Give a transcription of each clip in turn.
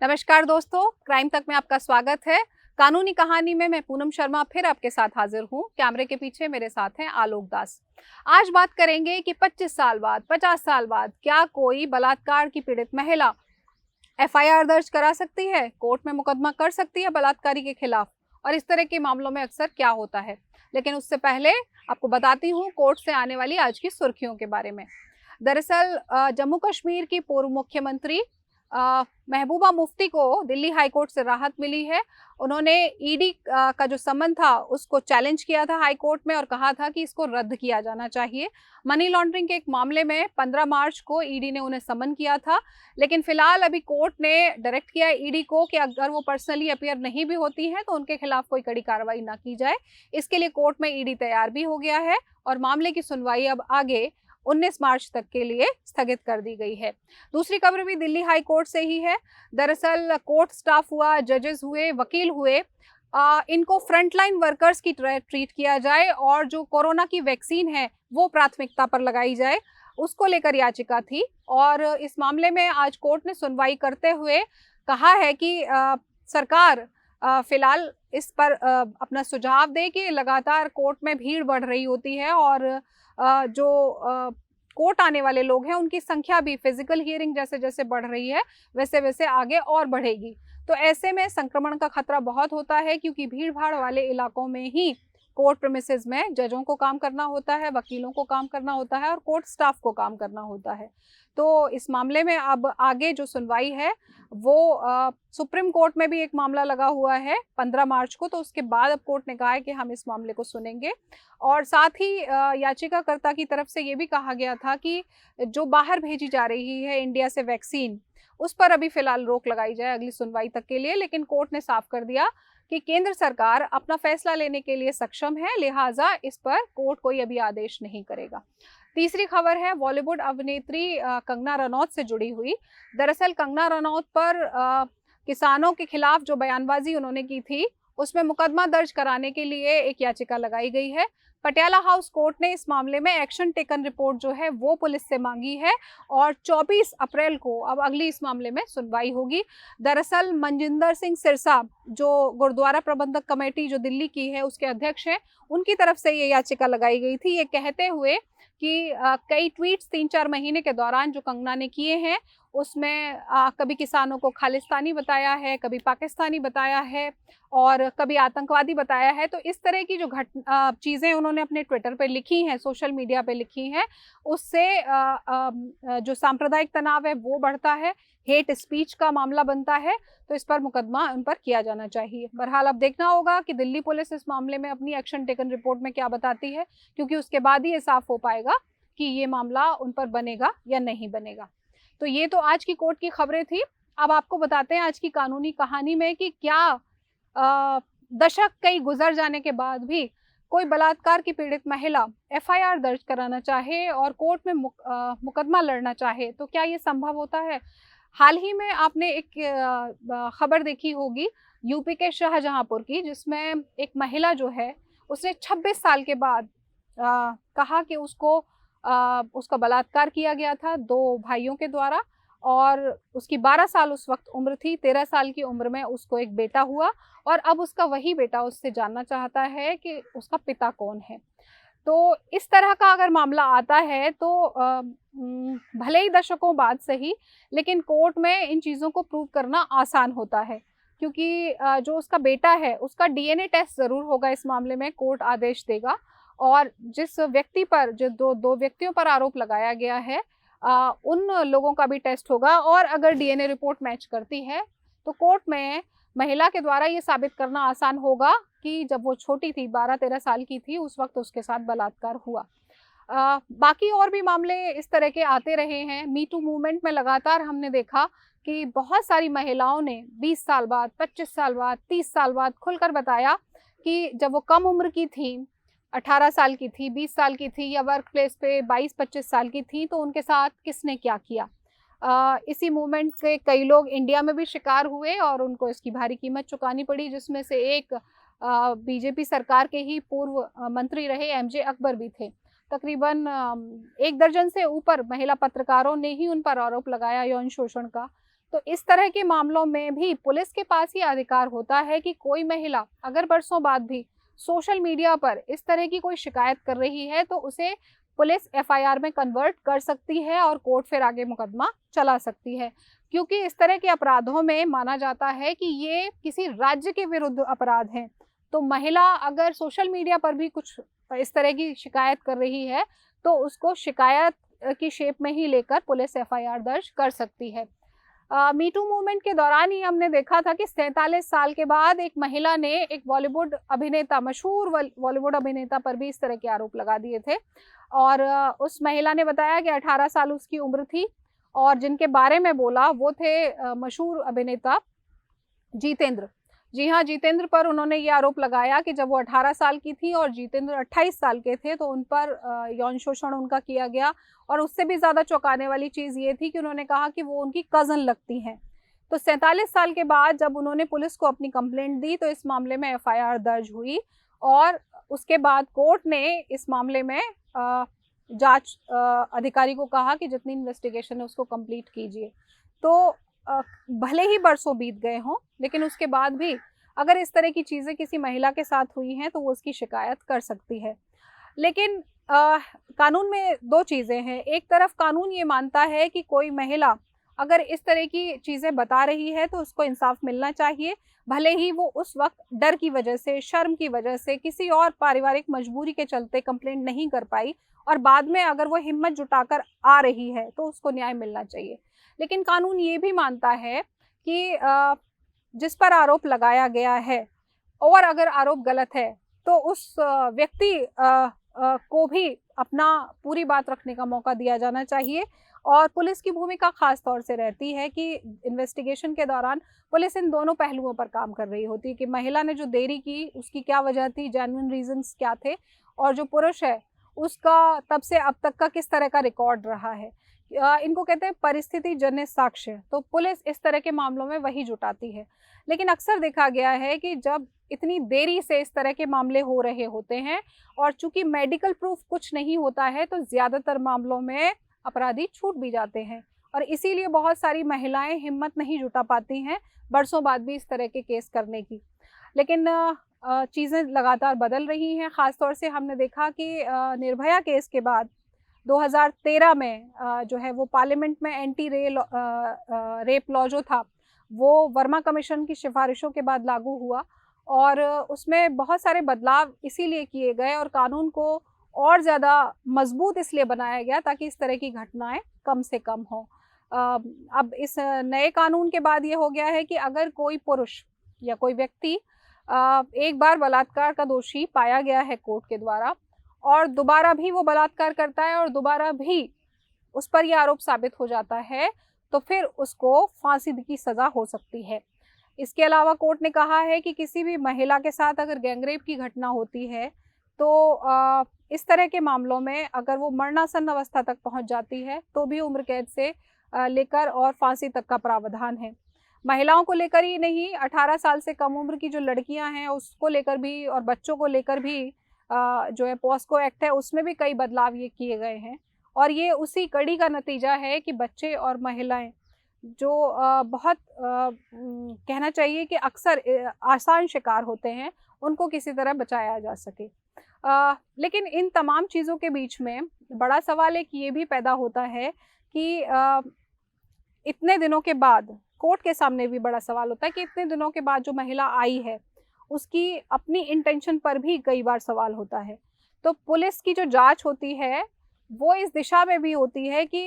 नमस्कार दोस्तों, क्राइम तक में आपका स्वागत है। कानूनी कहानी में मैं पूनम शर्मा फिर आपके साथ हाजिर हूँ। कैमरे के पीछे मेरे साथ हैं आलोक दास। आज बात करेंगे कि 25 साल बाद, 50 साल बाद क्या कोई बलात्कार की पीड़ित महिला एफआईआर दर्ज करा सकती है, कोर्ट में मुकदमा कर सकती है बलात्कारी के खिलाफ, और इस तरह के मामलों में अक्सर क्या होता है। लेकिन उससे पहले आपको बताती हूँ कोर्ट से आने वाली आज की सुर्खियों के बारे में। दरअसल जम्मू कश्मीर की पूर्व मुख्यमंत्री महबूबा मुफ्ती को दिल्ली हाई कोर्ट से राहत मिली है। उन्होंने ईडी का जो समन था उसको चैलेंज किया था हाई कोर्ट में और कहा था कि इसको रद्द किया जाना चाहिए। मनी लॉन्ड्रिंग के एक मामले में 15 मार्च को ईडी ने उन्हें समन किया था, लेकिन फिलहाल अभी कोर्ट ने डायरेक्ट किया ईडी को कि अगर वो पर्सनली अपीयर नहीं भी होती हैं तो उनके खिलाफ कोई कड़ी कार्रवाई ना की जाए। इसके लिए कोर्ट में ईडी तैयार भी हो गया है और मामले की सुनवाई अब आगे 19 मार्च तक के लिए स्थगित कर दी गई है। दूसरी खबर भी दिल्ली हाई कोर्ट से ही है। दरअसल कोर्ट स्टाफ हुआ, जजेस हुए, वकील हुए, इनको फ्रंटलाइन वर्कर्स की ट्रीट किया जाए और जो कोरोना की वैक्सीन है वो प्राथमिकता पर लगाई जाए, उसको लेकर याचिका थी। और इस मामले में आज कोर्ट ने सुनवाई करते हुए कहा है कि सरकार फिलहाल इस पर अपना सुझाव दे कि लगातार कोर्ट में भीड़ बढ़ रही होती है और जो कोर्ट आने वाले लोग हैं उनकी संख्या भी फिजिकल हियरिंग जैसे जैसे बढ़ रही है वैसे वैसे आगे और बढ़ेगी। तो ऐसे में संक्रमण का खतरा बहुत होता है क्योंकि भीड़ भाड़ वाले इलाकों में ही कोर्ट प्रेमिसेस में जजों को काम करना होता है, वकीलों को काम करना होता है और कोर्ट स्टाफ को काम करना होता है। तो इस मामले में अब आगे जो सुनवाई है वो सुप्रीम कोर्ट में भी एक मामला लगा हुआ है 15 मार्च को, तो उसके बाद अब कोर्ट ने कहा है कि हम इस मामले को सुनेंगे। और साथ ही याचिकाकर्ता की तरफ से ये भी कहा गया था कि जो बाहर भेजी जा रही है इंडिया से वैक्सीन, उस पर अभी फिलहाल रोक लगाई जाए अगली सुनवाई तक के लिए। लेकिन कोर्ट ने साफ कर दिया कि केंद्र सरकार अपना फैसला लेने के लिए सक्षम है, लिहाजा इस पर कोर्ट कोई अभी आदेश नहीं करेगा। तीसरी खबर है बॉलीवुड अभिनेत्री कंगना रनौत से जुड़ी हुई। दरअसल कंगना रनौत पर किसानों के खिलाफ जो बयानबाजी उन्होंने की थी उसमें मुकदमा दर्ज कराने के लिए एक याचिका लगाई गई है। पटियाला हाउस कोर्ट ने इस मामले में एक्शन टेकन रिपोर्ट जो है वो पुलिस से मांगी है और 24 अप्रैल को अब अगली इस मामले में सुनवाई होगी। दरअसल मनजिंदर सिंह सिरसा जो गुरुद्वारा प्रबंधक कमेटी जो दिल्ली की है उसके अध्यक्ष हैं, उनकी तरफ से ये याचिका लगाई गई थी, ये कहते हुए कि कई ट्वीट्स 3-4 महीने के दौरान जो कंगना ने किए हैं उसमें कभी किसानों को खालिस्तानी बताया है, कभी पाकिस्तानी बताया है और कभी आतंकवादी बताया है। तो इस तरह की जो चीज़ें उन्होंने अपने ट्विटर पे लिखी हैं, सोशल मीडिया पे लिखी हैं, उससे जो सांप्रदायिक तनाव है वो बढ़ता है, हेट स्पीच का मामला बनता है। तो इस पर मुकदमा उन पर किया जाना चाहिए। बहरहाल अब देखना होगा कि दिल्ली पुलिस इस मामले में अपनी एक्शन टेकन रिपोर्ट में क्या बताती है, क्योंकि उसके बाद ही ये साफ हो पाएगा कि ये मामला उन पर बनेगा या नहीं बनेगा। तो ये तो आज की कोर्ट की खबरें थी। अब आपको बताते हैं आज की कानूनी कहानी में कि क्या दशक कई गुजर जाने के बाद भी कोई बलात्कार की पीड़ित महिला एफआईआर दर्ज कराना चाहे और कोर्ट में मुकदमा लड़ना चाहे तो क्या ये संभव होता है। हाल ही में आपने एक खबर देखी होगी यूपी के शाहजहांपुर की, जिसमें एक महिला जो है उसने 26 साल के बाद कहा कि उसका बलात्कार किया गया था 2 भाइयों के द्वारा और उसकी 12 साल उस वक्त उम्र थी। 13 साल की उम्र में उसको एक बेटा हुआ और अब उसका वही बेटा उससे जानना चाहता है कि उसका पिता कौन है। तो इस तरह का अगर मामला आता है तो भले ही दशकों बाद सही, लेकिन कोर्ट में इन चीज़ों को प्रूव करना आसान होता है, क्योंकि जो उसका बेटा है उसका डीएनए टेस्ट ज़रूर होगा। इस मामले में कोर्ट आदेश देगा और जिस व्यक्ति पर जो दो व्यक्तियों पर आरोप लगाया गया है उन लोगों का भी टेस्ट होगा और अगर डीएनए रिपोर्ट मैच करती है तो कोर्ट में महिला के द्वारा ये साबित करना आसान होगा कि जब वो छोटी थी, 12-13 साल की थी, उस वक्त उसके साथ बलात्कार हुआ। बाकी और भी मामले इस तरह के आते रहे हैं। मी टू मूवमेंट में लगातार हमने देखा कि बहुत सारी महिलाओं ने 20 साल बाद, 25 साल बाद, 30 साल बाद खुलकर बताया कि जब वो कम उम्र की थी, 18 साल की थी, 20 साल की थी या वर्क प्लेस पे 22-25 साल की थी, तो उनके साथ किसने क्या किया। इसी मूवमेंट के कई लोग इंडिया में भी शिकार हुए और उनको इसकी भारी कीमत चुकानी पड़ी, जिसमें से एक बीजेपी सरकार के ही पूर्व मंत्री रहे एमजे अकबर भी थे। तकरीबन 1 दर्जन से ऊपर महिला पत्रकारों ने ही उन पर आरोप लगाया यौन शोषण का। तो इस तरह के मामलों में भी पुलिस के पास ही अधिकार होता है कि कोई महिला अगर बरसों बाद भी सोशल मीडिया पर इस तरह की कोई शिकायत कर रही है तो उसे पुलिस एफआईआर में कन्वर्ट कर सकती है और कोर्ट फिर आगे मुकदमा चला सकती है, क्योंकि इस तरह के अपराधों में माना जाता है कि ये किसी राज्य के विरुद्ध अपराध हैं। तो महिला अगर सोशल मीडिया पर भी कुछ इस तरह की शिकायत कर रही है तो उसको शिकायत की शेप में ही लेकर पुलिस एफआईआर दर्ज कर सकती है। मीटू मूवमेंट के दौरान ही हमने देखा था कि 47 साल के बाद एक महिला ने एक बॉलीवुड अभिनेता, मशहूर बॉलीवुड अभिनेता पर भी इस तरह के आरोप लगा दिए थे और उस महिला ने बताया कि 18 साल उसकी उम्र थी और जिनके बारे में बोला वो थे मशहूर अभिनेता जितेंद्र। जी हाँ, जितेंद्र पर उन्होंने ये आरोप लगाया कि जब वो 18 साल की थी और जितेंद्र 28 साल के थे तो उन पर यौन शोषण उनका किया गया। और उससे भी ज़्यादा चौंकाने वाली चीज़ ये थी कि उन्होंने कहा कि वो उनकी कज़न लगती हैं। तो 47 साल के बाद जब उन्होंने पुलिस को अपनी कंप्लेंट दी तो इस मामले में एफआईआर दर्ज हुई और उसके बाद कोर्ट ने इस मामले में जांच अधिकारी को कहा कि जितनी इन्वेस्टिगेशन है उसको कंप्लीट कीजिए। तो भले ही बरसों बीत गए हों लेकिन उसके बाद भी अगर इस तरह की चीज़ें किसी महिला के साथ हुई हैं तो वो उसकी शिकायत कर सकती है। लेकिन कानून में दो चीज़ें हैं। एक तरफ कानून ये मानता है कि कोई महिला अगर इस तरह की चीज़ें बता रही है तो उसको इंसाफ मिलना चाहिए, भले ही वो उस वक्त डर की वजह से, शर्म की वजह से, किसी और पारिवारिक मजबूरी के चलते कंप्लेंट नहीं कर पाई और बाद में अगर वो हिम्मत जुटाकर आ रही है तो उसको न्याय मिलना चाहिए। लेकिन कानून ये भी मानता है कि जिस पर आरोप लगाया गया है और अगर आरोप गलत है तो उस व्यक्ति को भी अपना पूरी बात रखने का मौका दिया जाना चाहिए। और पुलिस की भूमिका खास तौर से रहती है कि इन्वेस्टिगेशन के दौरान पुलिस इन दोनों पहलुओं पर काम कर रही होती है कि महिला ने जो देरी की उसकी क्या वजह थी, जेन्युइन रीजंस क्या थे, और जो पुरुष है उसका तब से अब तक का किस तरह का रिकॉर्ड रहा है। इनको कहते हैं परिस्थिति जन्य साक्ष्य। तो पुलिस इस तरह के मामलों में वही जुटाती है। लेकिन अक्सर देखा गया है कि जब इतनी देरी से इस तरह के मामले हो रहे होते हैं और चूंकि मेडिकल प्रूफ कुछ नहीं होता है तो ज़्यादातर मामलों में अपराधी छूट भी जाते हैं और इसीलिए बहुत सारी महिलाएं हिम्मत नहीं जुटा पाती हैं बरसों बाद भी इस तरह के केस करने की। लेकिन चीज़ें लगातार बदल रही हैं। ख़ास तौर से हमने देखा कि निर्भया केस के बाद 2013 में जो है वो पार्लियामेंट में एंटी रेप लॉ जो था वो वर्मा कमीशन की सिफारिशों के बाद लागू हुआ और उसमें बहुत सारे बदलाव इसीलिए किए गए और कानून को और ज़्यादा मजबूत इसलिए बनाया गया ताकि इस तरह की घटनाएं कम से कम हों। अब इस नए कानून के बाद ये हो गया है कि अगर कोई पुरुष या कोई व्यक्ति एक बार बलात्कार का दोषी पाया गया है कोर्ट के द्वारा और दोबारा भी वो बलात्कार करता है और दोबारा भी उस पर यह आरोप साबित हो जाता है तो फिर उसको फांसी की सज़ा हो सकती है। इसके अलावा कोर्ट ने कहा है कि किसी भी महिला के साथ अगर गैंगरेप की घटना होती है तो इस तरह के मामलों में अगर वो मरणासन अवस्था तक पहुंच जाती है तो भी उम्र कैद से लेकर और फांसी तक का प्रावधान है। महिलाओं को लेकर ही नहीं, 18 साल से कम उम्र की जो लड़कियां हैं उसको लेकर भी और बच्चों को लेकर भी जो है पॉस्को एक्ट है उसमें भी कई बदलाव ये किए गए हैं और ये उसी कड़ी का नतीजा है कि बच्चे और महिलाएं जो बहुत कहना चाहिए कि अक्सर आसान शिकार होते हैं उनको किसी तरह बचाया जा सके। लेकिन इन तमाम चीज़ों के बीच में बड़ा सवाल एक ये भी पैदा होता है कि इतने दिनों के बाद कोर्ट के सामने भी बड़ा सवाल होता है कि इतने दिनों के बाद जो महिला आई है उसकी अपनी इंटेंशन पर भी कई बार सवाल होता है। तो पुलिस की जो जांच होती है वो इस दिशा में भी होती है कि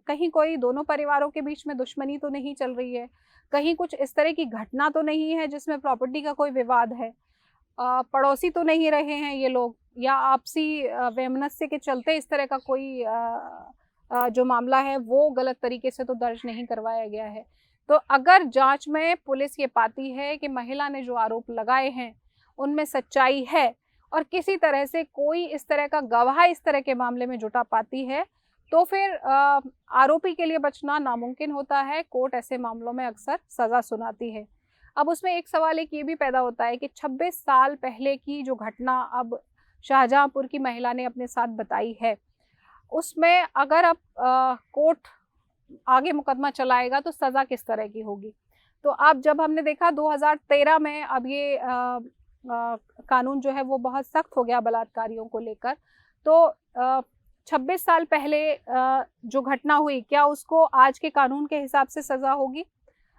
कहीं कोई दोनों परिवारों के बीच में दुश्मनी तो नहीं चल रही है, कहीं कुछ इस तरह की घटना तो नहीं है जिसमें प्रॉपर्टी का कोई विवाद है, पड़ोसी तो नहीं रहे हैं ये लोग या आपसी वैमनस्य के चलते इस तरह का कोई जो मामला है वो गलत तरीके से तो दर्ज नहीं करवाया गया है। तो अगर जांच में पुलिस ये पाती है कि महिला ने जो आरोप लगाए हैं उनमें सच्चाई है और किसी तरह से कोई इस तरह का गवाह इस तरह के मामले में जुटा पाती है तो फिर आरोपी के लिए बचना नामुमकिन होता है। कोर्ट ऐसे मामलों में अक्सर सज़ा सुनाती है। अब उसमें एक सवाल एक ये भी पैदा होता है कि 26 साल पहले की जो घटना अब शाहजहांपुर की महिला ने अपने साथ बताई है उसमें अगर अब कोर्ट आगे मुकदमा चलाएगा तो सज़ा किस तरह की होगी। तो अब जब हमने देखा 2013 में अब ये कानून जो है वो बहुत सख्त हो गया बलात्कारियों को लेकर, तो 26 साल पहले जो घटना हुई, क्या उसको आज के कानून के हिसाब से सज़ा होगी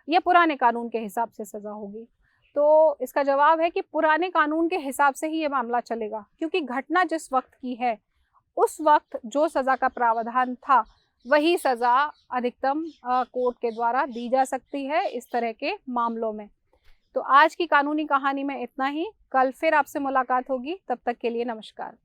या पुराने कानून के हिसाब से सज़ा होगी? तो इसका जवाब है कि पुराने कानून के हिसाब से ही ये मामला चलेगा, क्योंकि घटना जिस वक़्त की है, उस वक़्त जो सज़ा का प्रावधान था, वही सज़ा अधिकतम कोर्ट के द्वारा दी जा सकती है इस तरह के मामलों में। तो आज की कानूनी कहानी में इतना ही। कल फिर आपसे मुलाकात होगी, तब तक के लिए नमस्कार।